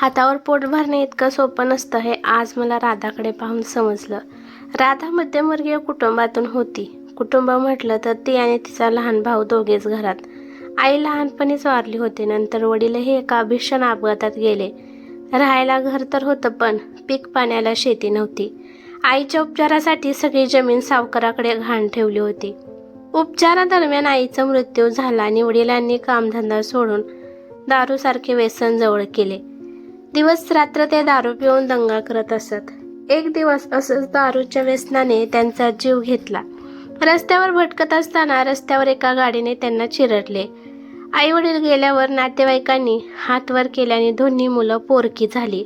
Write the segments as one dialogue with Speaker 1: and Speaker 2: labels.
Speaker 1: हातावर पोट भरणे इतकं सोपं नसतं हे आज मला राधाकडे पाहून समजलं. राधा मध्यमवर्गीय कुटुंबातून होती. कुटुंब म्हटलं तर ती आणि तिचा लहान भाऊ दोघेच घरात. आई लहानपणीच वारली होती. नंतर वडीलही एका भीषण अपघातात गेले. राहायला घर तर होतं पण पीक पाण्याला शेती नव्हती. आईच्या उपचारासाठी सगळी जमीन सावकाराकडे गहाण ठेवली होती. उपचारादरम्यान आईचा मृत्यू झाला आणि वडिलांनी कामधंदा सोडून दारूसारखे व्यसन जवळ केले. दिवस रात्र ते दारू पिऊन दंगा करत असत. एक दिवस असंच दारूच्या व्यसनाने त्यांचा जीव घेतला. रस्त्यावर भटकत असताना रस्त्यावर एका गाडीने त्यांना चिरडले. आई वडील गेल्यावर नातेवाईकांनी हात वर केल्याने दोन्ही मुलं पोरकी झाली.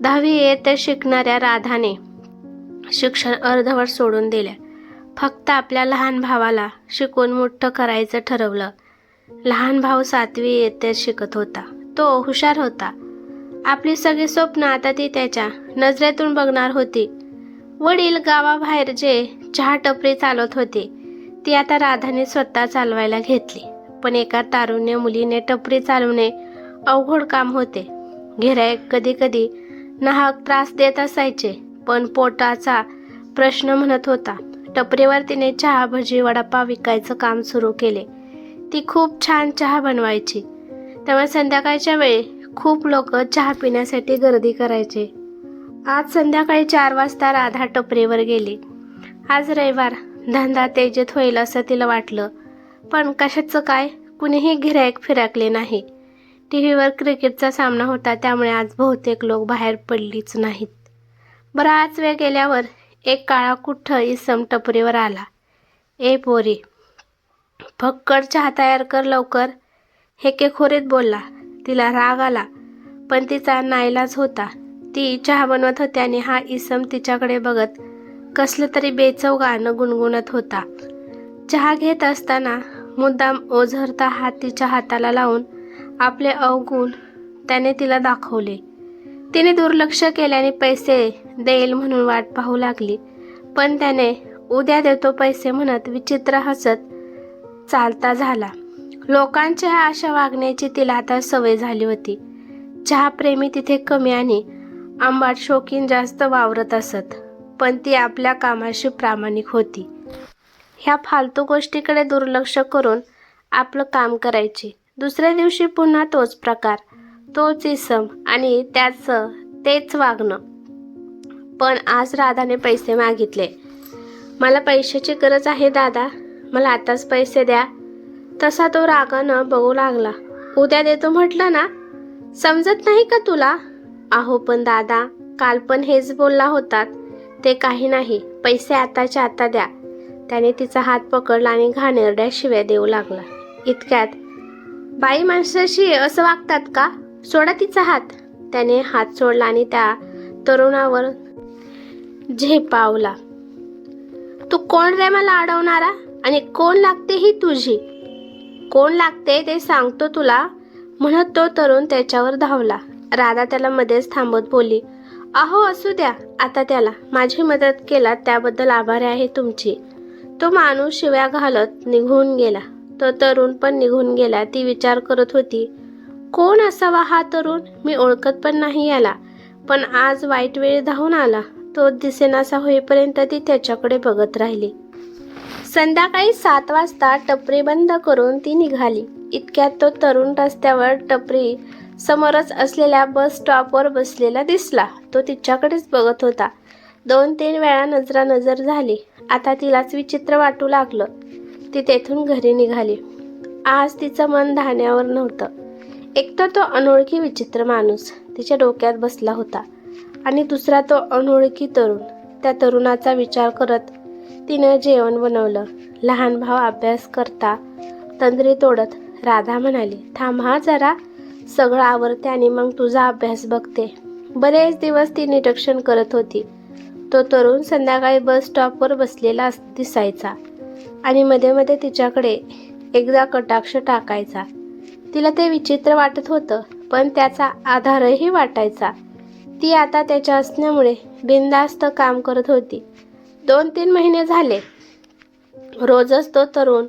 Speaker 1: 10वी इयत्ता शिकणाऱ्या राधाने शिक्षण अर्धवट सोडून दिले. फक्त आपल्या लहान भावाला शिकवून मोठं करायचं ठरवलं. लहान भाऊ 7वी इयत्तेत शिकत होता. तो हुशार होता. आपली सगळी स्वप्न आता ती त्याच्या नजरेतून बघणार होती. वडील गावाबाहेर जे चहा टपरी चालवत होते ती आता राधाने स्वतः चालवायला घेतली. पण एका तारुण्य मुलीने टपरी चालवणे अवघड काम होते. गिऱ्हाईक कधी कधी नाहक त्रास देत असायचे पण पोटाचा प्रश्न म्हणत होता. टपरीवर तिने चहा भजी वडापाव विकायचं काम सुरू केले. ती खूप छान चहा बनवायची. त्यामुळे संध्याकाळच्या वेळी खूप लोक चहा पिण्यासाठी गर्दी करायचे. आज संध्याकाळी 4 वाजता राधा टपरीवर गेली. आज रविवार, धंदा तेजीत होईल असं तिला वाटलं. पण कशाचं काय, कुणीही गिऱ्हाईक फिरकले नाही. टीव्हीवर क्रिकेटचा सामना होता त्यामुळे आज बहुतेक लोक बाहेर पडलीच नाहीत. बराच वेळ गेल्यावर एक काळा कुठ्ठ इसम टपरीवर आला. ए पोरी, फक्कड चहा तयार कर लवकर, हेकेखोरीत बोलला. तिला राग आला पण तिचा नाईलाज होता. ती चहा बनवत होती आणि हा इसम तिच्याकडे बघत कसलं तरी बेचव गाणं गुणगुणत होता. चहा घेत असताना मुद्दाम ओझरता हात तिच्या हाताला लावून आपले अवगुण त्याने तिला दाखवले. तिने दुर्लक्ष केल्याने पैसे देईल म्हणून वाट पाहू लागली. पण त्याने उद्या देतो पैसे म्हणत विचित्र हसत चालता झाला. लोकांच्या अशा वागण्याची तिला आता सवय झाली होती. चहाप्रेमी तिथे कमी आणि आंबाट शौकीन जास्त वावरत असत. पण ती आपल्या कामाशी प्रामाणिक होती. ह्या फालतू गोष्टीकडे दुर्लक्ष करून आपलं काम करायची. दुसऱ्या दिवशी पुन्हा तोच प्रकार, तोच इसम आणि तेच वागणं. पण आज राधाने पैसे मागितले. मला पैशाची गरज आहे दादा, मला आताच पैसे द्या. तसा तो रागानं बघू लागला. उद्या देतो म्हटलं ना, समजत नाही का तुला? अहो पण दादा, काल पण हेच बोलला होतात. ते काही नाही, पैसे आताच्या आता द्या. त्याने तिचा हात पकडला आणि घाणेरड्या शिव्या देऊ लागला. इतक्यात, बाई माणसाशी असं वागतात का? सोडा तिचा हात. त्याने हात सोडला आणि त्या तरुणावर झेपावला. तू कोण रे मला अडवणारा? आणि कोण लागते ही तुझी? कोण लागते ते सांगतो तुला, म्हणत तो तरुण त्याच्यावर धावला. राधा त्याला मध्येच थांबत बोलली, अहो असू द्या आता त्याला. माझी मदत केलात त्याबद्दल आभारी आहे तुमची. तो माणूस शिव्या घालत निघून गेला. तो तरुण पण निघून गेला. ती विचार करत होती, कोण असावा हा तरुण? मी ओळखत पण नाही याला. पण आज वाईट वेळी धावून आला. तो दिसेनासा होईपर्यंत ती त्याच्याकडे बघत राहिली. संध्याकाळी 7 वाजता टपरी बंद करून ती निघाली. इतक्यात तो तरुण रस्त्यावर टपरी समोरच असलेल्या बस स्टॉपवर बसलेला दिसला. तो तिच्याकडेच बघत होता. 2-3 वेळा नजरानजर झाली. आता तिलाच विचित्र वाटू लागलं. ती तेथून घरी निघाली. आज तिचं मन धाण्यावर नव्हतं. एकतर तो अनोळखी विचित्र माणूस तिच्या डोक्यात बसला होता आणि दुसरा तो अनोळखी तरुण. त्या तरुणाचा विचार करत तिनं जेवण बनवलं. लहान भाव अभ्यास करता तंद्री तोडत राधा म्हणाली, थांब हा जरा, सगळं आवरते आणि मग तुझा अभ्यास बघते. बरेच दिवस ती निरीक्षण करत होती. तो तरुण संध्याकाळी बस स्टॉपवर बसलेला दिसायचा आणि मध्ये मध्ये तिच्याकडे एकदा कटाक्ष टाकायचा. तिला ते विचित्र वाटत होतं पण त्याचा आधारही वाटायचा. ती आता त्याच्या असण्यामुळे बिनधास्त काम करत होती. 2-3 महिने झाले रोजच तो तरुण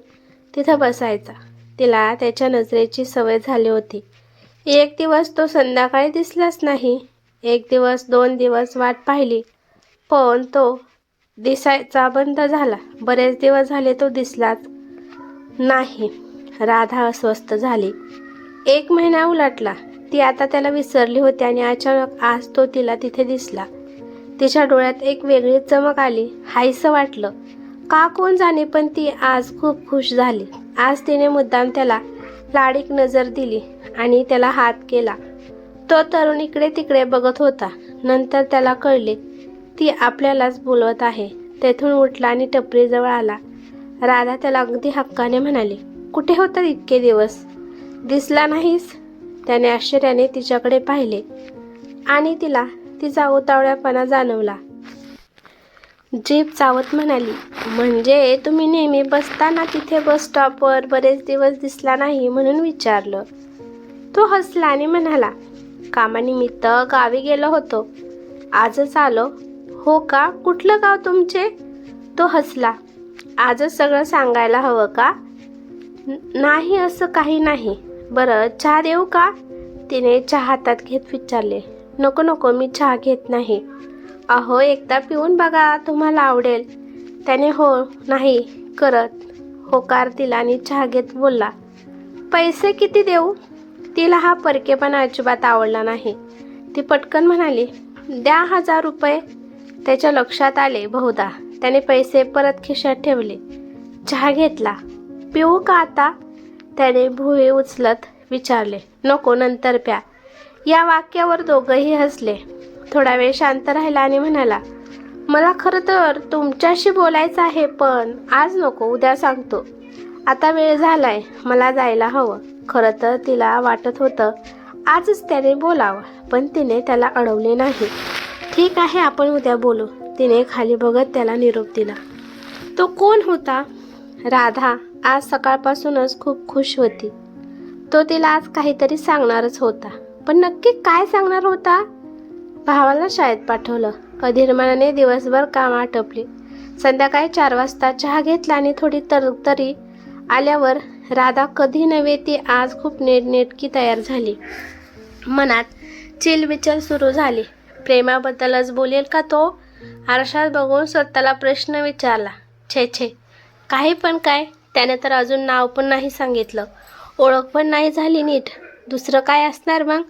Speaker 1: तिथं बसायचा. तिला त्याच्या नजरेची सवय झाली होती. एक दिवस तो संध्याकाळी दिसलाच नाही. एक दिवस, 2 दिवस वाट पाहिली, पण तो दिसायचा बंद झाला. बरेच दिवस झाले तो दिसलाच नाही. राधा अस्वस्थ झाली. 1 महिना उलटला. ती आता त्याला विसरली होती आणि अचानक आज तो तिला तिथे दिसला. तिच्या डोळ्यात एक वेगळी चमक आली. हायसं वाटलं. का कोण जाणे, पण ती आज खूप खुश झाली. आज तिने मुद्दाम त्याला लाडीक नजर दिली आणि त्याला हात केला. तो तरुण इकडे तिकडे बघत होता. नंतर त्याला कळले ती आपल्यालाच बोलवत आहे. तेथून उठला आणि टपरीजवळ आला. राधा त्याला अगदी हक्काने म्हणाली, कुठे होता इतके दिवस? दिसला नाहीस? त्याने आश्चर्याने तिच्याकडे पाहिले आणि तिला तिचा उतावळ्यापणा जाणवला. जीभ चावत म्हणाली, म्हणजे तुम्ही नेहमी बसता ना तिथे बस स्टॉपवर? बरेच दिवस दिसला नाही म्हणून विचारलं. तो हसला आणि म्हणाला, कामानिमित्त गावी गेलो होतो, आजच आलो. हो का? कुठलं गाव तुमचे? तो हसला. आजच सगळं सांगायला हवं का? नाही, असं काही नाही. बरं, चहा देऊ का? तिने चहा हातात घेत विचारले. नको नको, मी चहा घेत नाही. अहो, एकदा पिऊन बघा, तुम्हाला आवडेल. त्याने हो नाही करत होकार दिला आणि चहा घेत बोलला, पैसे किती देऊ? तिला हा परकेपणा अजिबात आवडला नाही. ती पटकन म्हणाली, द्या 1000 रुपये. त्याच्या लक्षात आले बहुधा. त्याने पैसे परत खिशात ठेवले. चहा घेतला. पिऊ का आता? त्याने भुवई उचलत विचारले. नको, नंतर प्या. या वाक्यावर दोघंही हसले. थोडा वेळ शांत राहिला आणि म्हणाला, मला खरं तर तुमच्याशी बोलायचं आहे, पण आज नको, उद्या सांगतो. आता वेळ झालाय, मला जायला हवं. खरं तर तिला वाटत होतं आजच त्याने बोलावं, पण तिने त्याला अडवले नाही. ठीक आहे, आपण उद्या बोलू. तिने खाली बघत त्याला निरोप दिला. तो कोण होता? राधा आज सकाळपासूनच खूप खुश होती. तो तिला आज काहीतरी सांगणारच होता, पण नक्की काय सांगणार होता? भावाला शाळेत पाठवलं. अधिरमानाने दिवसभर काम आटपले. संध्याकाळी 4 वाजता चहा घेतला आणि थोडी तरतरी आल्यावर राधा कधी नव्हे ती आज खूप नेटकी तयार झाली. मनात चिलबिचल सुरू झाली. प्रेमाबद्दलच बोलेल का तो? आरशात बघून स्वतःला प्रश्न विचारला. छे छे, काही पण काय? त्याने तर अजून नाव पण नाही सांगितलं, ओळख पण नाही झाली नीट. दुसरं काय असणार मग?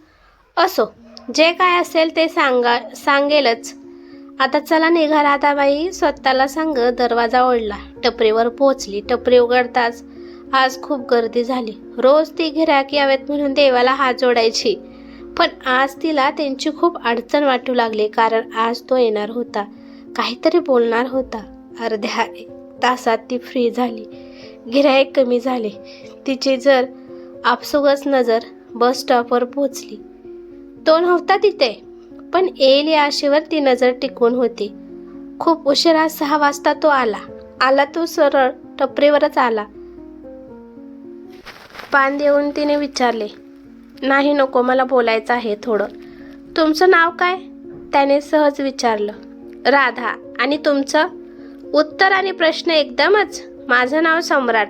Speaker 1: असो, जे काय असेल ते सांगेलच. आता चला निघा राधाबाई, स्वतःला सांग. दरवाजा ओढला. टपरीवर पोहोचली. टपरी उघडताच आज खूप गर्दी झाली. रोज ती गिऱ्हाईक यावेत म्हणून देवाला हात जोडायची, पण आज तिला त्यांची खूप अडचण वाटू लागली, कारण आज तो येणार होता, काहीतरी बोलणार होता. अर्ध्या तासात ती फ्री झाली. गिऱ्हाईक कमी झाले. तिची जर आपसुकच नजर बस स्टॉपवर पोहोचली. तो नव्हता तिथे, पण येईल या आशेवर ती नजर टिकून होती. खूप उशिरा 6 वाजता तो आला. तो सरळ टपरीवरच आला. पान देऊन तिने विचारले, नाही नको, मला बोलायचं आहे थोडं. तुमचं नाव काय? त्याने सहज विचारलं. राधा. आणि तुमचं? उत्तर आणि प्रश्न एकदमच. माझं नाव सम्राट.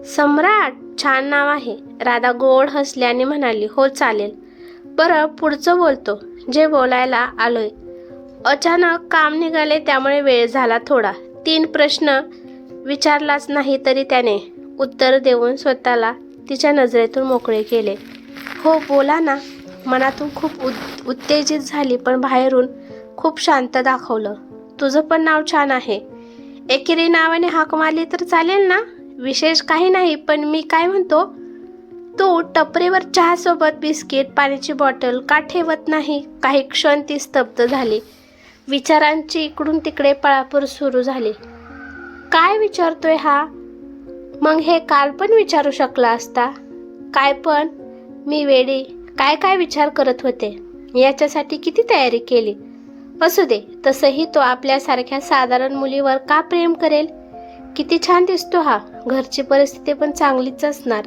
Speaker 1: सम्राट? छान नाव आहे. राधा गोड हसली आणि म्हणाली, हो चालेल. बरं, पुढचं बोलतो, जे बोलायला आलोय. अचानक काम निघाले, त्यामुळे वेळ झाला थोडा. 3 प्रश्न विचारलाच नाही तरी त्याने उत्तर देऊन स्वतःला तिच्या नजरेतून मोकळे केले. हो बोला ना. मनातून खूप उत्तेजित झाली, पण बाहेरून खूप शांत दाखवलं. तुझं पण नाव छान आहे. एकेरी नावाने हाक मारली तर चालेल ना? विशेष काही नाही, पण मी काय म्हणतो, तू टपरीवर चहासोबत बिस्किट, पाण्याची बॉटल का ठेवत नाही? काही क्षण ती स्तब्ध झाली. विचारांची इकडून तिकडे पळापळ सुरू झाली. काय विचारतोय हा? मग हे काल पण विचारू शकला असता. काय पण? मी वेडी काय काय विचार करत होते. याच्यासाठी किती तयारी केली. असू दे, तसंही तो आपल्यासारख्या साधारण मुलीवर का प्रेम करेल? किती छान दिसतो हा. घरची परिस्थिती पण चांगलीच असणार.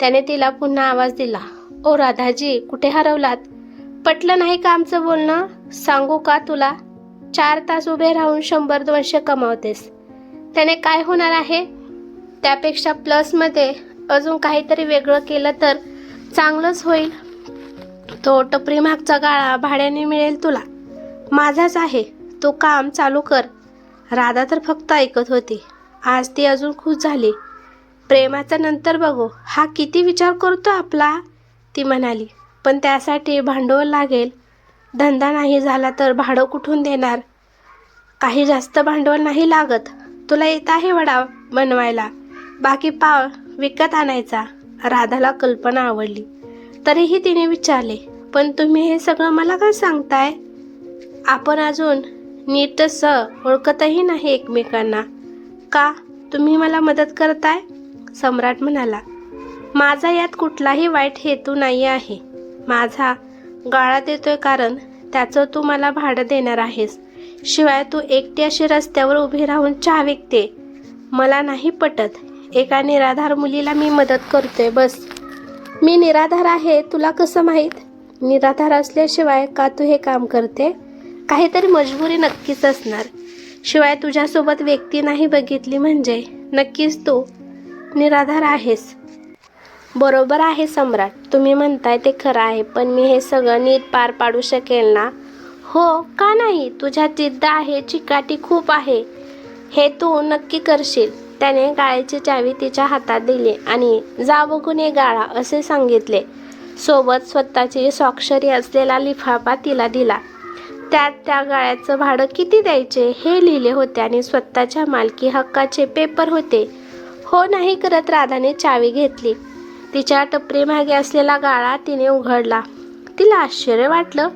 Speaker 1: त्याने तिला पुन्हा आवाज दिला. ओ राधाजी, कुठे हरवलात? पटलं नाही का आमचं बोलणं? सांगू का तुला? 4 तास उभे राहून 100-200 कमावतेस. त्याने काय होणार आहे? त्यापेक्षा प्लसमध्ये अजून काहीतरी वेगळं केलं तर चांगलंच होईल. तो टपरी मागचा गाळा भाड्याने मिळेल तुला, माझाच आहे, तू काम चालू कर. राधा तर फक्त ऐकत होती. आज ती अजून खुश झाली. प्रेमाचा नंतर बघू, हा किती विचार करतो आपला, ती म्हणाली. पण त्यासाठी भांडवल लागेल. धंदा नाही झाला तर भाडं कुठून देणार? काही जास्त भांडवल नाही लागत. तुला येत आहे वडा बनवायला, बाकी पाव विकत आणायचा. राधाला कल्पना आवडली. तरीही तिने विचारले, पण तुम्ही हे सगळं मला का सांगताय? आपण अजून नीटच ओळखतही नाही एकमेकांना. का तुम्ही मला मदत करताय? सम्राट म्हणाला. माझा यात कुठलाही वाईट हेतू नाही आहे. माझा गाळा देतोय कारण त्याचं तू मला भाडं देणार आहेस. शिवाय तू एकटी अशी रस्त्यावर उभी राहून चहा विकते, मला नाही पटत. एका निराधार मुलीला मी मदत करतोय बस. मी निराधार आहे तुला कसं माहीत? निराधार असल्याशिवाय का तू हे काम करते? काहीतरी मजबुरी नक्कीच असणार. शिवाय तुझ्यासोबत व्यक्ती नाही बघितली म्हणजे नक्कीच तू निराधार आहेस. बरोबर आहे सम्राट, तुम्ही म्हणताय ते खरं आहे, पण मी हे सगळं नीट पार पाडू शकेल ना? हो, का नाही? तुझ्यात जिद्द आहे, चिकाटी खूप आहे, हे तू नक्की करशील. त्याने गाळ्याची चावी तिच्या हातात दिली आणि जा बघून ये गाळा असे सांगितले. सोबत स्वतःची स्वाक्षरी असलेला लिफाफा तिला दिला. त्यात त्या गाळ्याचं भाडं किती द्यायचे हे लिहिले होते आणि स्वतःच्या मालकी हक्काचे पेपर होते. हो नाही करत राधाने चावी घेतली. तिच्या टपरी मागे असलेला गाळा तिने उघडला. तिला आश्चर्य वाटलं.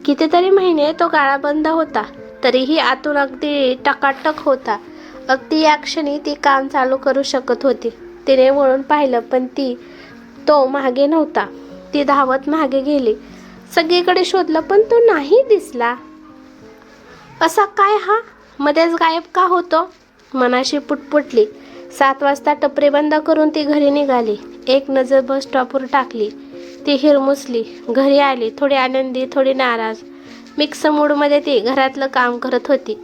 Speaker 1: कितीतरी महिने तो गाळा बंद होता, तरीही आतून अगदी टकाटक होता. अगदी या क्षणी ती काम चालू करू शकत होती. तिने वळून पाहिलं, पण तो मागे नव्हता. ती धावत मागे गेली. सगळीकडे शोधलं, पण तो नाही दिसला. असा काय हा मध्येच गायब का होतो? मनाशी पुटपुटली. 7 वाजता टपरी बंद करून ती घरी निघाली. एक नजर बस स्टॉपवर टाकली. ती हिरमुसली. घरी आली, थोडी आनंदी, थोडी नाराज. मिक्स मूडमध्ये ती घरातलं काम करत होती.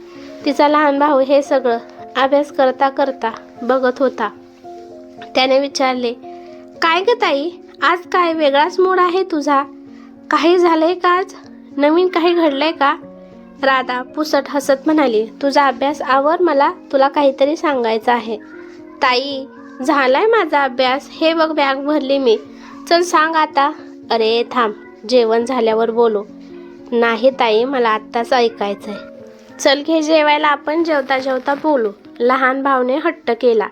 Speaker 1: तिचा लहान भाऊ हे सगळं अभ्यास करता करता बघत होता. त्याने विचारले, काय ग ताई, आज काय वेगळाच मूड आहे तुझा? काही झालंय का आज? नवीन काही घडलंय का? राधा पुसट हसत म्हणाली, तुझा अभ्यास आवर, मला तुला काहीतरी सांगायचं आहे. ताई, झालाय माझा अभ्यास, हे बघ बॅग भरली मी. चल सांग आता. अरे थांब, जेवण झाल्यावर बोलू. नाही ताई, मला आत्ताच ऐकायचंय. चल घे जेवायला, आपण जेवता जेवता बोलू. लहान भाऊने हट्ट केला.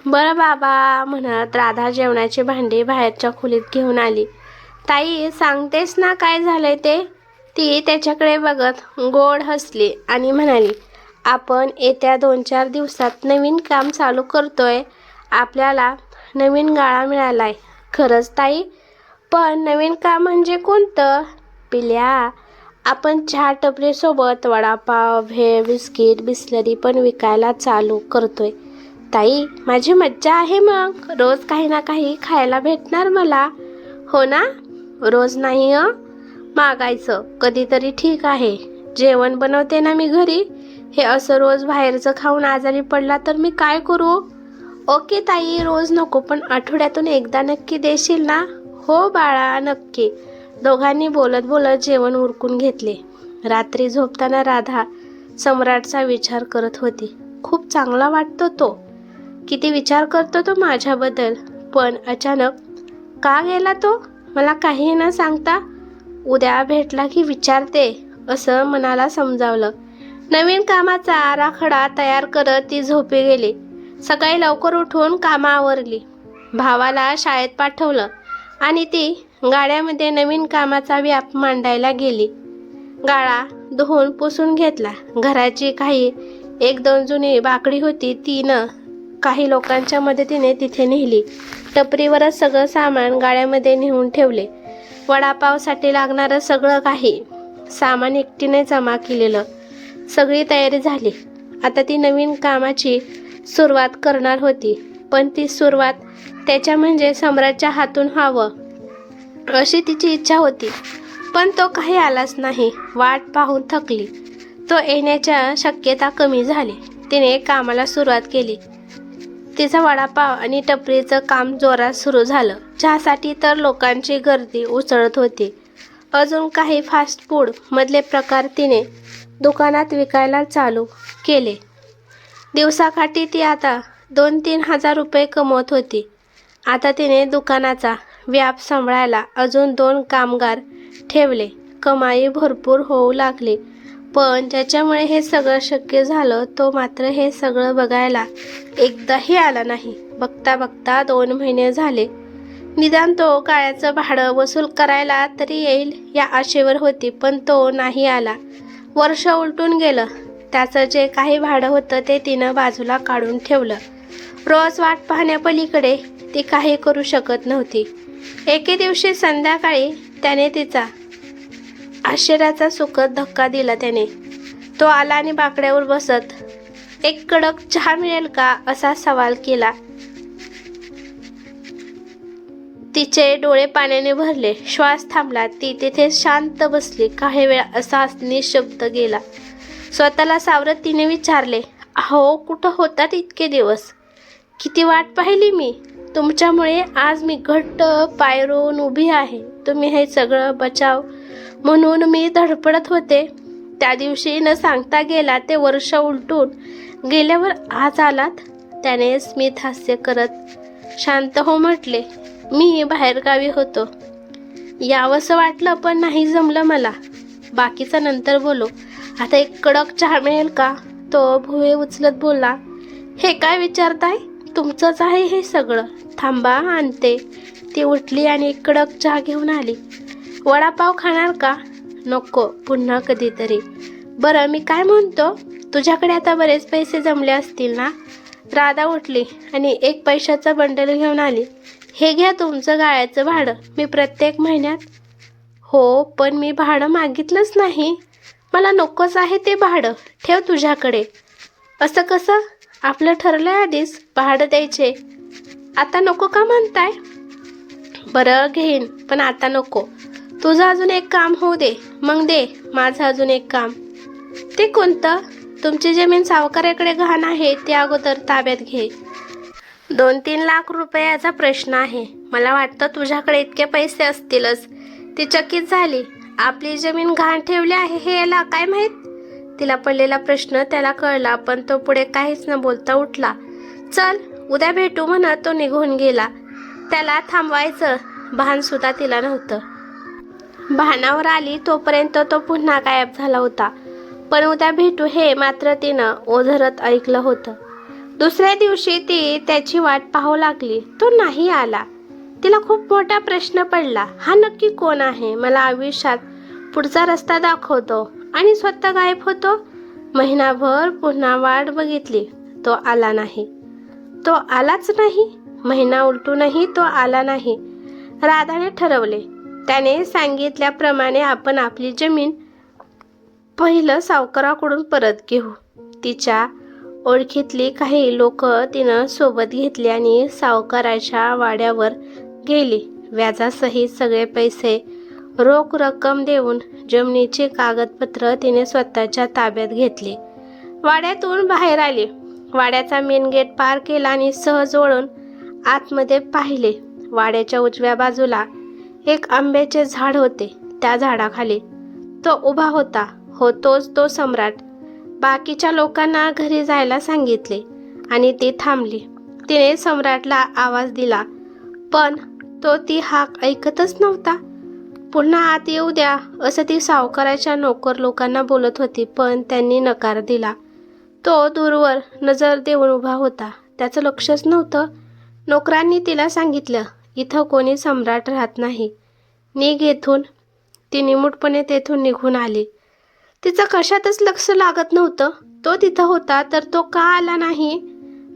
Speaker 1: बरं बाबा म्हणत राधा जेवणाची भांडी बाहेरच्या खोलीत घेऊन आली. ताई, सांगतेस ना काय झालंय ते? ती त्याच्याकडे बघत गोड हसली आणि म्हणाली, आपण येत्या 2-4 दिवसात नवीन काम चालू करतोय. आपल्याला नवीन गाळा मिळालाय. खरंच ताई? पण नवीन काम म्हणजे कोणतं? पिल्या, आपण चहा टपरीसोबत वडापाव, भेळ, बिस्किट, बिस्लरी पण विकायला चालू करतोय. ताई, माझी मज्जा आहे. मग रोज काही ना काही खायला भेटणार मला, हो ना? रोज नाही मागायचं, कधीतरी ठीक आहे. जेवण बनवते ना मी घरी. हे असं रोज बाहेरचं खाऊन आजारी पडला तर मी काय करू? ओके ताई, रोज नको, पण आठवड्यातून एकदा नक्की देशील ना? हो बाळा, नक्की. दोघांनी बोलत बोलत जेवण उरकून घेतले. रात्री झोपताना राधा सम्राटचा विचार करत होती. खूप चांगला वाटतो तो. किती विचार करतो तो माझ्याबद्दल. पण अचानक का गेला तो? मला काही न सांगता. उद्या भेटला की विचारते, असं मनाला समजावलं. नवीन कामाचा आराखडा तयार करत ती झोपी गेली. सकाळी लवकर उठून कामं आवरली. भावाला शाळेत पाठवलं आणि ती गाड्यामध्ये नवीन कामाचा व्याप मांडायला गेली. गाळा धुवून पुसून घेतला. घराची काही 1-2 जुनी बाकडी होती, तिनं काही लोकांच्या मदतीने तिथे नेली. टपरीवरच सगळं सामान गाड्यामध्ये नेऊन ठेवले. वडापावसाठी लागणारं सगळं काही सामान एकटीने जमा केलेलं. सगळी तयारी झाली. आता ती नवीन कामाची सुरुवात करणार होती. पण ती सुरुवात त्याच्या म्हणजे सम्राटच्या हातून व्हावं अशी तिची इच्छा होती. पण तो काही आलाच नाही. वाट पाहून थकली. तो येण्याच्या शक्यता कमी झाली. तिने कामाला सुरुवात केली. तिचं वडापाव आणि टपरीचं काम जोरात सुरू झालं. चहासाठी तर लोकांची गर्दी उसळत होती. अजून काही फास्ट फूड मधले प्रकार तिने दुकानात विकायला चालू केले. दिवसाकाठी ती आता 2-3 हजार रुपये कमवत होती. आता तिने दुकानाचा व्याप सांभाळायला अजून 2 कामगार ठेवले. कमाई भरपूर होऊ लागली. पण ज्याच्यामुळे हे सगळं शक्य झालं तो मात्र हे सगळं बघायला एकदाही आला नाही. बघता बघता 2 महिने झाले. निदान तो गाळ्याचं भाडं वसूल करायला तरी येईल या आशेवर होती, पण तो नाही आला. वर्ष उलटून गेलं. त्याचं जे काही भाडं होतं ते तिनं बाजूला काढून ठेवलं. रोज वाट पाहण्यापलीकडे ती काही करू शकत नव्हती. एके दिवशी संध्याकाळी त्याने तिचा आश्चर्याचा सुखद धक्का दिला. त्याने तो आला आणि बाकड्यावर बसत एक कडक चहा मिळेल का असा सवाल केला. तिचे डोळे पाण्याने भरले. श्वास थांबला. ती तिथे शांत बसली. काही वेळा असा निशब्द गेला. स्वतःला सावरत तिने विचारले, अहो कुठं होतात इतके दिवस? किती वाट पाहिली मी. तुमच्यामुळे आज मी घट्ट पाय रोवून उभी आहे. तुम्ही हे सगळं बचाव म्हणून मी धडपडत होते. त्या दिवशी न सांगता गेला. ते वर्ष उलटून गेल्यावर आज आलात. त्याने स्मित हास्य करत शांत हो म्हटले. मी बाहेरगावी होतो. यावंसं वाटलं पण नाही जमलं मला. बाकीचं नंतर बोलो. आता एक कडक चहा मिळेल का? तो भुवे उचलत बोलला. हे काय विचारताय? तुमचंच आहे हे सगळं. थांबा आणते. ती उठली आणि एक कडक चहा घेऊन आली. वडापाव खाणार का? नको, पुन्हा कधीतरी. बरं मी काय म्हणतो, तुझ्याकडे आता बरेच पैसे जमले असतील ना? राधा उठली आणि एक पैशाचा बंडल घेऊन आली. हे घ्या तुमचं गाळ्याचं भाडं. मी प्रत्येक महिन्यात. हो पण मी भाडं मागितलंच नाही. मला नकोच आहे ते भाडं. ठेव तुझ्याकडे. असं कसं? आपलं ठरलंय आधीच भाडं द्यायचे. आता नको का म्हणताय? बरं घेईन पण आता नको. तुझं अजून एक काम होऊ दे, मग दे. माझं अजून एक काम. ते कोणतं? तुमची जमीन सावकाराकडे गहाण आहे ते अगोदर ताब्यात घे. 2-3 लाख रुपयाचा प्रश्न आहे. मला वाटतं तुझ्याकडे इतके पैसे असतीलच. ती चकित झाली. आपली जमीन गहाण ठेवली आहे हे याला काय माहीत? तिला पडलेला प्रश्न त्याला कळला, पण तो पुढे काहीच न बोलता उठला. चल उद्या भेटू म्हणत तो निघून गेला. त्याला थांबवायचं भान सुद्धा तिला नव्हतं. भानावर आली तोपर्यंत तो पुन्हा गायब झाला होता. पण उद्या भेटू हे मात्र तिनं ओझरत ऐकलं होतं. दुसऱ्या दिवशी ती त्याची वाट पाहू लागली. तो नाही आला. तिला खूप मोठा प्रश्न पडला. हा नक्की कोण आहे? मला आयुष्यात पुढचा रस्ता दाखवतो आणि स्वतः गायब होतो. महिनाभर पुन्हा वाट बघितली. तो आला नाही. तो आलाच नाही. महिना उलटूनही तो आला नाही. राधाने ठरवले. त्याने सांगितल्याप्रमाणे आपण आपली जमीन पहिलं सावकाराकडून परत घेऊ. तिच्या ओळखीतली काही लोक तिनं सोबत घेतली आणि सावकाराच्या वाड्यावर गेली. व्याजासहित सगळे पैसे रोख रक्कम देऊन जमिनीची कागदपत्र तिने स्वतःच्या ताब्यात घेतली. वाड्यातून बाहेर आली. वाड्याचा मेन गेट पार केला आणि सहज वळून आतमध्ये पाहिले. वाड्याच्या उजव्या बाजूला एक आंब्याचे झाड होते. त्या झाडाखाली तो उभा होता. हो तोच तो सम्राट. बाकीच्या लोकांना घरी जायला सांगितले आणि ती थांबली. तिने सम्राटला आवाज दिला पण तो ती हाक ऐकतच नव्हता. पुन्हा आत येऊ द्या असं ती सावकाराच्या नोकर लोकांना बोलत होती, पण त्यांनी नकार दिला. तो दूरवर नजर देऊन उभा होता. त्याचं लक्षच नव्हतं. नोकरांनी तिला सांगितलं, इथं कोणी सम्राट राहत नाही. निघ येथून. ती निमूटपणे तेथून निघून आली. तिचं कशातच लक्ष लागत नव्हतं. तो तिथं होता तर तो का आला नाही?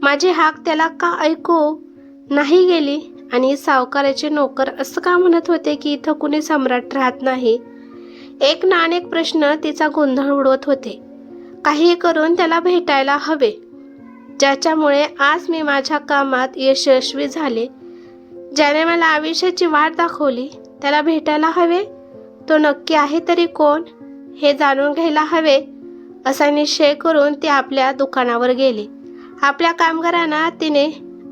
Speaker 1: माझी हाक त्याला का ऐकू नाही गेली? आणि सावकाराचे नोकर असं का म्हणत होते की इथं कुणी सम्राट राहत नाही? एक ना अनेक प्रश्न तिचा गोंधळ उडवत होते. काही करून त्याला भेटायला हवे, ज्याच्यामुळे आज मी माझ्या कामात यशस्वी झाले. ज्याने मला आयुष्याची वाट दाखवली त्याला भेटायला हवे. तो नक्की आहे तरी कोण हे जाणून घ्यायला हवे. असा निश्चय करून ती आपल्या दुकानावर गेली. आपल्या कामगारांना तिने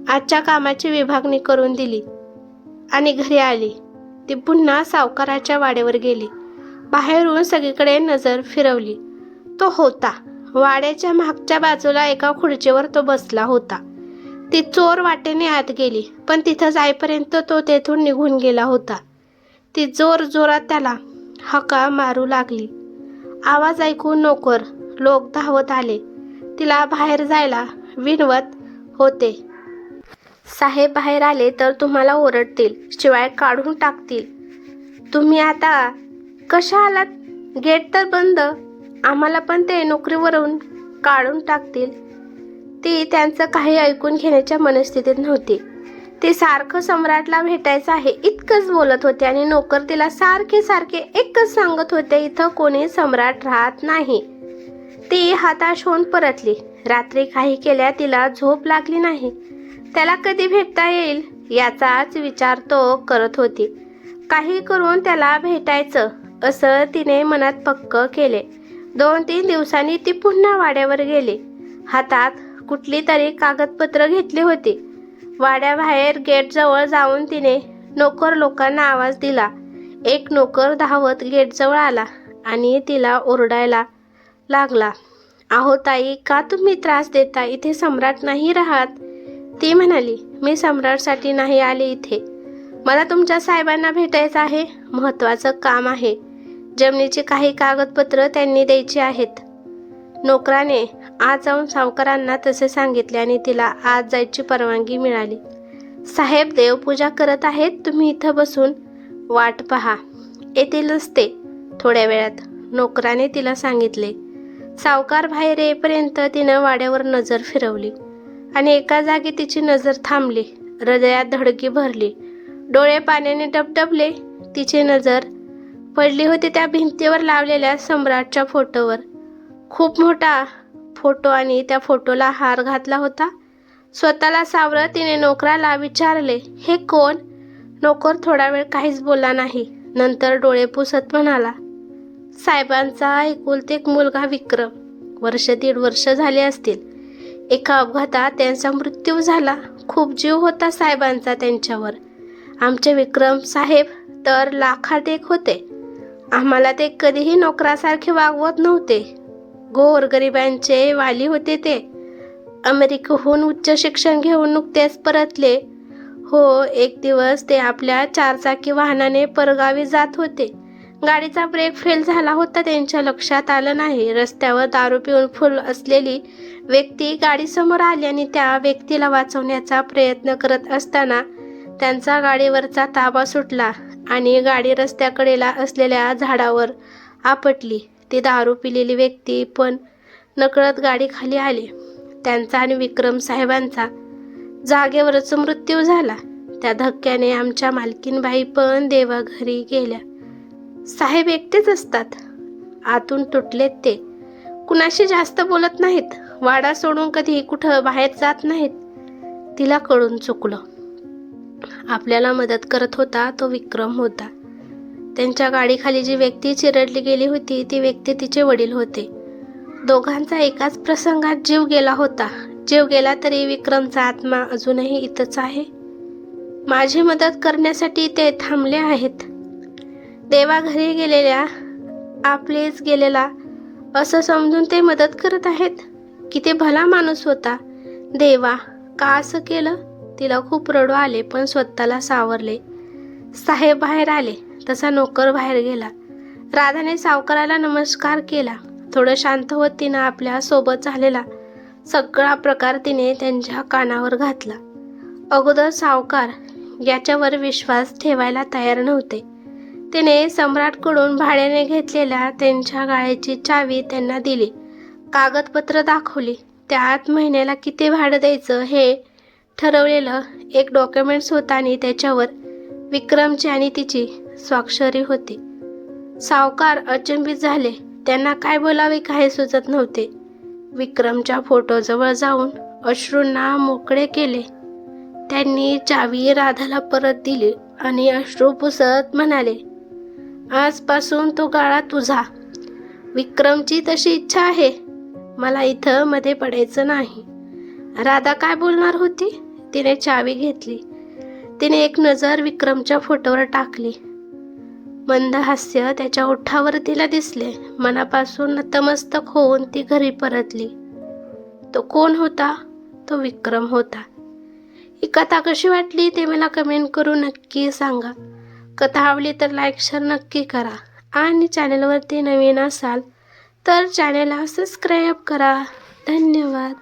Speaker 1: आजच्या कामाची विभागणी करून दिली आणि घरी आली. ती पुन्हा सावकाराच्या वाड्यावर गेली. बाहेरून सगळीकडे नजर फिरवली. तो होता. वाड्याच्या मागच्या बाजूला एका खुर्चीवर तो बसला होता. ती चोर वाटेने आत गेली, पण तिथं जाईपर्यंत तो तेथून निघून गेला होता. ती जोर जोरात त्याला हाका मारू लागली. आवाज ऐकून नोकर लोक धावत आले. तिला बाहेर जायला विनवत होते. साहेब बाहेर आले तर तुम्हाला ओरडतील, शिवाय काढून टाकतील. तुम्ही आता कशा आलात? गेट तर बंद. आम्हाला पण ते नोकरीवरून काढून टाकतील. ती त्यांचं काही ऐकून घेण्याच्या मनस्थितीत नव्हती. ती सारखं सम्राटला भेटायचं आहे इतकंच बोलत होते आणि नोकर तिला सारखे सारखे एकच सांगत होते, इथं कोणी सम्राट राहत नाही. ती हताश होऊन परतली. रात्री काही केल्या तिला झोप लागली नाही. त्याला कधी भेटता येईल याचाच विचार तो करत होती. काही करून त्याला भेटायचं असं तिने मनात पक्क केले. 2-3 दिवसांनी ती पुन्हा वाड्यावर गेली. हातात कुठली तरी कागदपत्र घेतली होती. वाड्याबाहेर गेटजवळ जाऊन तिने नोकर लोकांना आवाज दिला. एक नोकर धावत गेटजवळ आला आणि तिला ओरडायला लागला. अहो ताई, का तुम्ही त्रास देता? इथे सम्राट नाही राहत. ती म्हणाली, मी सम्राटसाठी नाही आले इथे. मला तुमच्या साहेबांना भेटायचं आहे. महत्त्वाचं काम आहे. जमिनीची काही कागदपत्र त्यांनी द्यायची आहेत. नोकराने आज जाऊन सावकारांना तसे सांगितले आणि तिला आज जायची परवानगी मिळाली. साहेब देवपूजा करत आहेत. तुम्ही इथं बसून वाट पहा. येतीलच ते थोड्या वेळात, नोकराने तिला सांगितले. सावकार बाहेर येईपर्यंत तिनं वाड्यावर नजर फिरवली आणि एका जागी तिची नजर थांबली. हृदयात धडकी भरली. डोळे पाण्याने डबडबले. तिची नजर पडली होती त्या भिंतीवर लावलेल्या सम्राटच्या फोटोवर. खूप मोठा फोटो आणि त्या फोटोला हार घातला होता. स्वतःला सावरत तिने नोकराला विचारले, हे कोण? नोकर थोडा वेळ काहीच बोलला नाही. नंतर डोळे पुसत म्हणाला, साहेबांचा एकुलते एक मुलगा विक्रम. 1.5 वर्ष झाले असतील. एका अपघातात त्यांचा मृत्यू झाला. खूप जीव होता साहेबांचा त्यांच्यावर. आमचे विक्रम साहेब तर लाखात होते. आम्हाला ते कधीही नोकरासारखे वागवत नव्हते. गोरगरिबांचे वाली होते ते. अमेरिकेहून उच्च शिक्षण घेऊन नुकतेच परतले. हो, एक दिवस ते आपल्या 4 चाकी वाहनाने परगावी जात होते. गाडीचा ब्रेक फेल झाला होता. त्यांच्या लक्षात आलं नाही. रस्त्यावर दारू पिऊन फुल असलेली व्यक्ती गाडीसमोर आली आणि त्या व्यक्तीला वाचवण्याचा प्रयत्न करत असताना त्यांचा गाडीवरचा ताबा सुटला आणि गाडी रस्त्याकडेला असलेल्या झाडावर आपटली. ती दारू पिलेली व्यक्ती पण नकळत गाडीखाली आली. त्यांचा आणि विक्रम साहेबांचा जागेवरच मृत्यू झाला. त्या धक्क्याने आमच्या मालकीनबाई पण देवाघरी गेल्या. साहेब एकटेच असतात. आतून तुटलेत ते. कुणाशी जास्त बोलत नाहीत. वाडा सोडून कधी कुठं बाहेर जात नाहीत. तिला कळून चुकलं. आपल्याला मदत करत होता तो विक्रम होता. त्यांच्या गाडीखाली जी व्यक्ती चिरडली गेली होती ती व्यक्ती तिचे वडील होते. दोघांचा एकाच प्रसंगात जीव गेला होता. जीव गेला तरी विक्रमचा आत्मा अजूनही इथंच आहे. माझी मदत करण्यासाठी ते थांबले आहेत. देवाघरी गेलेल्या आपलेच गेलेला असं समजून ते मदत करत आहेत. किती भला माणूस होता. देवा, का असं केलं? तिला खूप रडू आले पण स्वतःला सावरले. साहेब बाहेर आले तसा नोकर बाहेर गेला. राधाने सावकाराला नमस्कार केला. थोडं शांत होत तिनं आपल्या सोबत झालेला सगळा प्रकार तिने त्यांच्या कानावर घातला. अगोदर सावकार याच्यावर विश्वास ठेवायला तयार नव्हते. तिने सम्राटकडून भाड्याने घेतलेल्या त्यांच्या गाड्याची चावी त्यांना दिली. कागदपत्र दाखवली. त्यात महिन्याला किती भाडं द्यायचं हे ठरवलेलं एक डॉक्युमेंट्स होता आणि त्याच्यावर विक्रमची आणि तिची स्वाक्षरी होती. सावकार अचंबित झाले. त्यांना काय बोलावे काही सुचत नव्हते. विक्रमच्या फोटोजवळ जाऊन अश्रूंना मोकळे केले. त्यांनी चावी राधाला परत दिली आणि अश्रू पुसत म्हणाले, आजपासून तो गाळा तुझा. विक्रमची तशी इच्छा आहे. मला इथं मध्ये पडायचं नाही. राधा काय बोलणार होती? तिने चावी घेतली. तिने एक नजर विक्रमच्या फोटोवर टाकली. मंद हास्य त्याच्या ओठावर तिला दिसले. मनापासून नतमस्तक होऊन ती घरी परतली. तो कोण होता? तो विक्रम होता. ही कथा कशी वाटली ते मला कमेंट करून नक्की सांगा. कथा आवडली तर लाईक शेअर नक्की करा आणि चॅनलवरती नवीन असाल तर चॅनलला सबस्क्राईब करा. धन्यवाद.